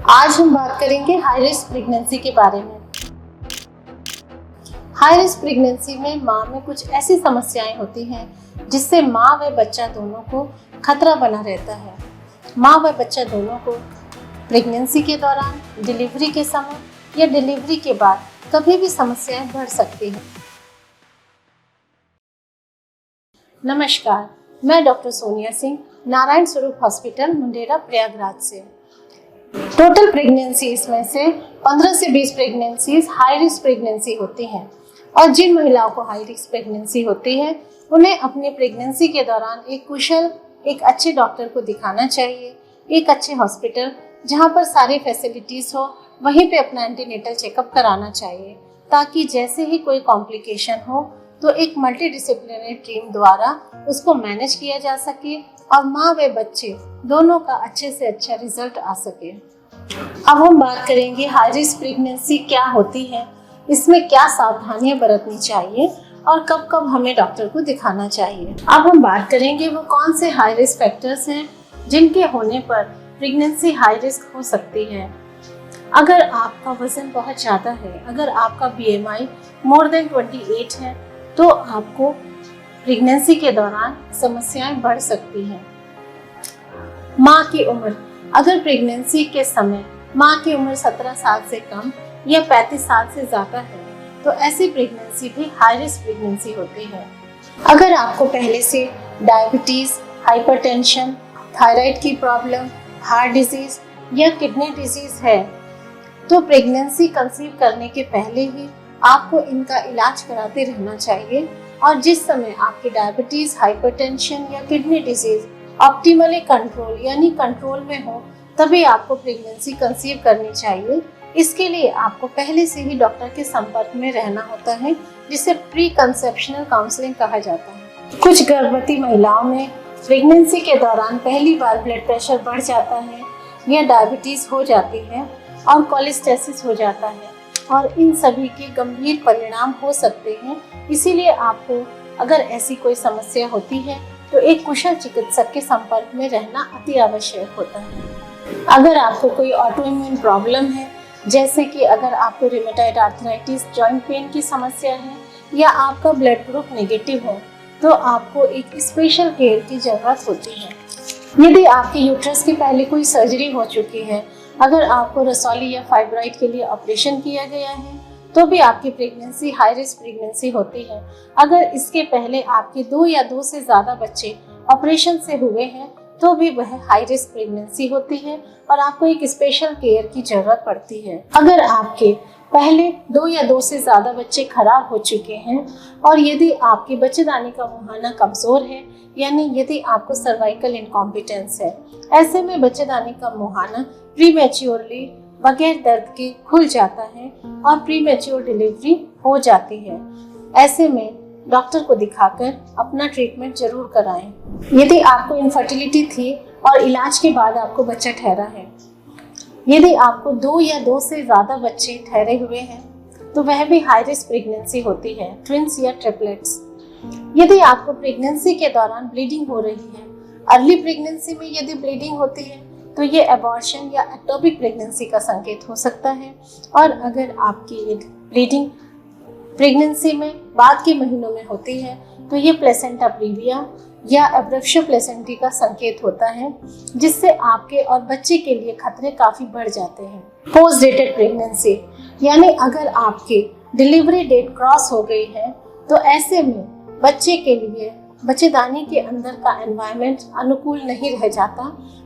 आज हम बात करेंगे हाई रिस्क प्रेगनेंसी के बारे में। हाई रिस्क प्रेगनेंसी में माँ में कुछ ऐसी समस्याएं होती हैं जिससे माँ व बच्चा दोनों को खतरा बना रहता है। माँ व बच्चा दोनों को प्रेगनेंसी के दौरान, डिलीवरी के समय या डिलीवरी के बाद कभी भी समस्याएं बढ़ सकती हैं। नमस्कार, मैं डॉक्टर सोनिया सिंह, नारायण स्वरूप हॉस्पिटल, मुंडेरा, प्रयागराज से। टोटल प्रेगनेंसीज में से 15 से 20 प्रेगनेंसीज हाई रिस्क प्रेगनेंसी होती हैं और जिन महिलाओं को हाई रिस्क प्रेगनेंसी होती है उन्हें अपने प्रेगनेंसी के दौरान एक कुशल, एक अच्छे डॉक्टर को दिखाना चाहिए। एक अच्छे हॉस्पिटल जहां पर सारी फैसिलिटीज़ हो, वहीं पे अपना एंटीनेटल चेकअप कराना चाहिए, ताकि जैसे ही कोई कॉम्प्लिकेशन हो तो एक मल्टी डिसिप्लिनरी टीम द्वारा उसको मैनेज किया जा सके और माँ व बच्चे दोनों का अच्छे से अच्छा रिजल्ट आ सके। अब हम बात करेंगे हाई रिस्क प्रेगनेंसी क्या होती है, इसमें क्या सावधानियां बरतनी चाहिए और कब कब हमें डॉक्टर को दिखाना चाहिए। अब हम बात करेंगे वो कौन से हाई रिस्क फैक्टर्स हैं जिनके होने पर प्रेगनेंसी हाई रिस्क हो सकती है। अगर आपका वजन बहुत ज़्यादा है, अगर आपका BMI मोर देन 28 है, तो आपको प्रेगनेंसी के दौरान समस्याएं बढ़ सकती हैं। माँ की उम्र, अगर प्रेगनेंसी के समय माँ की उम्र 17 साल से कम या 35 साल से ज़्यादा है, तो ऐसी प्रेगनेंसी भी हाई रिस्क प्रेगनेंसी होती है। अगर आपको पहले से डायबिटीज़, हाइपरटेंशन, थायराइड की प्रॉब्लम, हार्ट डिजीज़ या किडनी डिजीज़ है, तो प्रेगनेंसी कंसीव करने के पहले ही आपको इनका इलाज कराते रहना चाहिए। और जिस समय आपकी डायबिटीज़, हाइपरटेंशन या किडनी डिजीज़ ऑप्टिमली कंट्रोल यानी कंट्रोल में हो, तभी आपको प्रेगनेंसी कंसीव करनी चाहिए। इसके लिए आपको पहले से ही डॉक्टर के संपर्क में रहना होता है, जिसे प्री कंसेप्शनल काउंसलिंग कहा जाता है। कुछ गर्भवती महिलाओं में प्रेगनेंसी के दौरान पहली बार ब्लड प्रेशर बढ़ जाता है या डायबिटीज़ हो जाती है और कोलेस्टेसिस हो जाता है, और इन सभी के गंभीर परिणाम हो सकते हैं। इसीलिए आपको अगर ऐसी कोई समस्या होती है तो एक कुशल चिकित्सक के संपर्क में रहना अति आवश्यक होता है। अगर आपको कोई ऑटो इम्यून प्रॉब्लम है, जैसे कि अगर आपको रूमेटॉइड आर्थराइटिस, जॉइंट पेन की समस्या है या आपका ब्लड ग्रुप नेगेटिव हो, तो आपको एक स्पेशल केयर की ज़रूरत होती है। यदि आपके यूट्रस के पहले कोई सर्जरी हो चुकी है, अगर आपको रसौली या फाइब्रॉइड के लिए ऑपरेशन किया गया है, तो भी आपकी प्रेगनेंसी हाई रिस्क प्रेगनेंसी होती है। अगर इसके पहले आपके 2 या 2 से ज़्यादा बच्चे ऑपरेशन से हुए हैं, तो भी वह हाई रिस्क प्रेगनेंसी होती है और आपको एक स्पेशल केयर की ज़रूरत पड़ती है। अगर आपके पहले 2 या 2 से ज़्यादा बच्चे खराब हो चुके हैं और यदि आपके बच्चेदानी का मुहाना कमज़ोर है, यानी यदि आपको सर्वाइकल इनकॉम्पिटेंस है, ऐसे में बच्चेदानी का मुहाना प्रीमेच्योरली बगैर दर्द के खुल जाता है और प्रीमेच्योर डिलीवरी हो जाती है। ऐसे में डॉक्टर को दिखाकर अपना ट्रीटमेंट जरूर कराएं। यदि आपको इनफर्टिलिटी थी और इलाज के बाद आपको बच्चा ठहरा है, यदि आपको 2 या 2 से ज़्यादा बच्चे ठहरे हुए हैं, तो वह भी हाई रिस्क प्रेगनेंसी होती है, ट्विंस या ट्रिपलेट्स। यदि आपको प्रेगनेंसी के दौरान ब्लीडिंग हो रही है, अर्ली प्रेगनेंसी में यदि ब्लीडिंग होती है, तो ये एबॉर्शन या एक्टोपिक प्रेगनेंसी का संकेत हो सकता है। और अगर आपकी ये ब्लीडिंग प्रेगनेंसी में बाद के महीनों में होती है, तो ये प्लेसेंटा प्रीविया या एब्रप्शन प्लेसेंटी का संकेत होता है, जिससे आपके और बच्चे के लिए खतरे काफ़ी बढ़ जाते हैं। पोस्ट डेटेड प्रेगनेंसी, यानी अगर आपकी डिलीवरी डेट क्रॉस हो गई है, तो ऐसे में बच्चे के लिए बच्चेदानी के अंदर का एनवायरनमेंट अनुकूल नहीं रह जाता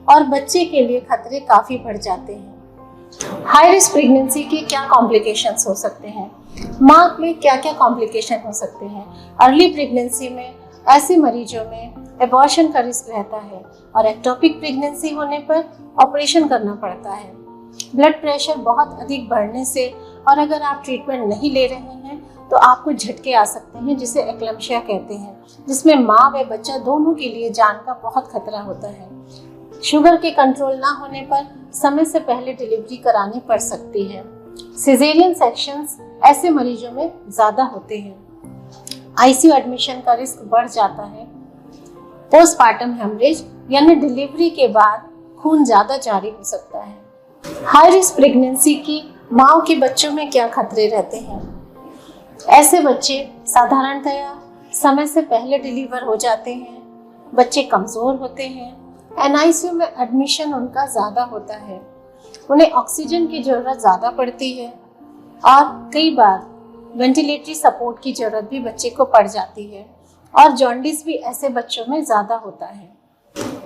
और बच्चे के लिए खतरे काफ़ी बढ़ जाते हैं। हाई रिस्क प्रेगनेंसी के क्या कॉम्प्लिकेशंस हो सकते हैं? माँ में क्या क्या कॉम्प्लिकेशन हो सकते हैं? अर्ली प्रेगनेंसी में ऐसे मरीजों में एबॉर्शन का रिस्क रहता है और एक्टोपिक प्रेगनेंसी होने पर ऑपरेशन करना पड़ता है। ब्लड प्रेशर बहुत अधिक बढ़ने से और अगर आप ट्रीटमेंट नहीं ले रहे हैं, तो आपको झटके आ सकते हैं, जिसे एक्लम्शिया कहते हैं, जिसमें माँ व बच्चा दोनों के लिए जान का बहुत खतरा होता है। शुगर के कंट्रोल ना होने पर समय से पहले डिलीवरी करानी पड़ सकती है। सिजेरियन सेक्शंस ऐसे मरीजों में ज़्यादा होते हैं। ICU एडमिशन का रिस्क बढ़ जाता है। पोस्टपार्टम हेमरेज यानी डिलीवरी के बाद खून ज़्यादा जारी हो सकता है। हाई रिस्क प्रेगनेंसी की माओ के बच्चों में क्या खतरे रहते हैं? ऐसे बच्चे साधारणतया समय से पहले डिलीवर हो जाते हैं, बच्चे कमज़ोर होते हैं, एनआईसीयू में एडमिशन उनका ज़्यादा होता है, उन्हें ऑक्सीजन की ज़रूरत ज़्यादा पड़ती है और कई बार वेंटिलेटरी सपोर्ट की ज़रूरत भी बच्चे को पड़ जाती है और जॉन्डिस भी ऐसे बच्चों में ज़्यादा होता है।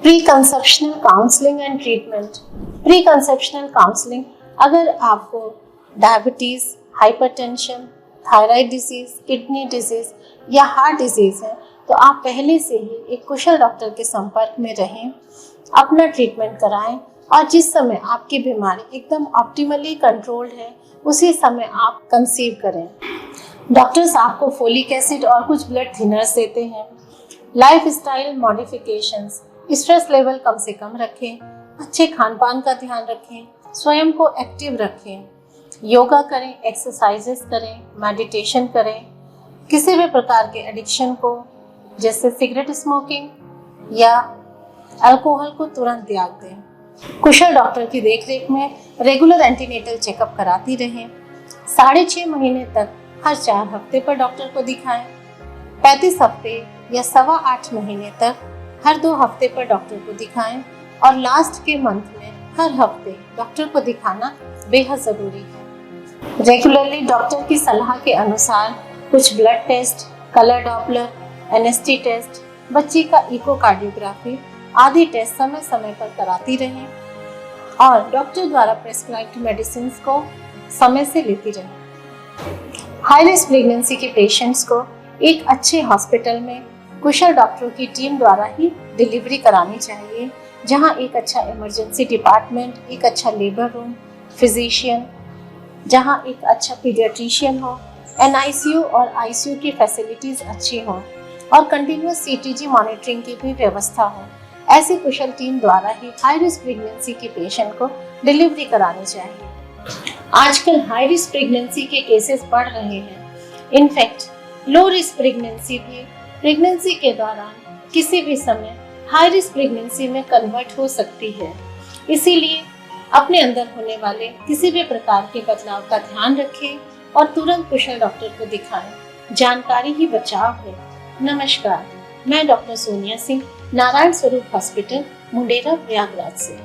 Pre conceptional counselling and treatment. Pre conceptional counselling, अगर आपको diabetes, hypertension, thyroid disease, kidney disease या हार्ट डिजीज़ है तो आप पहले से ही एक कुशल डॉक्टर के संपर्क में रहें, अपना ट्रीटमेंट कराएं और जिस समय आपकी बीमारी एकदम ऑप्टिमली कंट्रोल्ड है उसी समय आप कंसीव करें। डॉक्टर्स आपको फोलिक एसिड और कुछ ब्लड थिनर्स देते हैं। Lifestyle modifications, stress level कम से कम रखें, अच्छे खान पान का ध्यान रखें, स्वयं को एक्टिव रखें, योगा करें, एक्सरसाइजेस करें, मेडिटेशन करें, किसी भी प्रकार के एडिक्शन को जैसे सिगरेट स्मोकिंग या अल्कोहल को तुरंत त्याग दें। कुशल डॉक्टर की देखरेख में रेगुलर एंटीनेटल चेकअप कराती रहें। 6.5 महीने तक हर 4 हफ्ते पर डॉक्टर को दिखाएं। 35 हफ्ते या 8.25 महीने तक हर 2 हफ्ते पर डॉक्टर को दिखाएं और लास्ट के मंथ में हर हफ्ते डॉक्टर को दिखाना बेहद ज़रूरी है। रेगुलरली डॉक्टर की सलाह के अनुसार कुछ blood test, colour Doppler, NST test, बच्ची का इकोकार्डियोग्राफी आदि टेस्ट समय समय पर कराती रहें और डॉक्टर द्वारा प्रेस्क्राइब्ड मेडिसिन को समय से लेती रहें। हाई रिस्क प्रेगनेंसी के पेशेंट्स को एक अच्छे हॉस्पिटल में कुशल डॉक्टरों की टीम द्वारा ही डिलीवरी करानी चाहिए, जहां एक अच्छा इमरजेंसी डिपार्टमेंट, एक अच्छा लेबर रूम, फिजिशियन, जहां एक अच्छा पीडियाट्रिशियन हो, एनआईसीयू और आईसीयू की फैसिलिटीज़ अच्छी हो और कंटिन्यूस सीटीजी मॉनिटरिंग की भी व्यवस्था हो। ऐसी कुशल टीम द्वारा ही हाई रिस्क प्रेगनेंसी के पेशेंट को डिलीवरी करानी चाहिए। आजकल हाई रिस्क प्रेगनेंसी के केसेस बढ़ रहे हैं। इनफैक्ट लो रिस्क प्रेगनेंसी भी प्रेगनेंसी के दौरान किसी भी समय हाई रिस्क प्रेगनेंसी में कन्वर्ट हो सकती है। इसीलिए अपने अंदर होने वाले किसी भी प्रकार के बदलाव का ध्यान रखें और तुरंत कुशल डॉक्टर को दिखाएं। जानकारी ही बचाव है। नमस्कार, मैं डॉक्टर सोनिया सिंह, नारायण स्वरूप हॉस्पिटल, मुंडेरा, प्रयागराज से।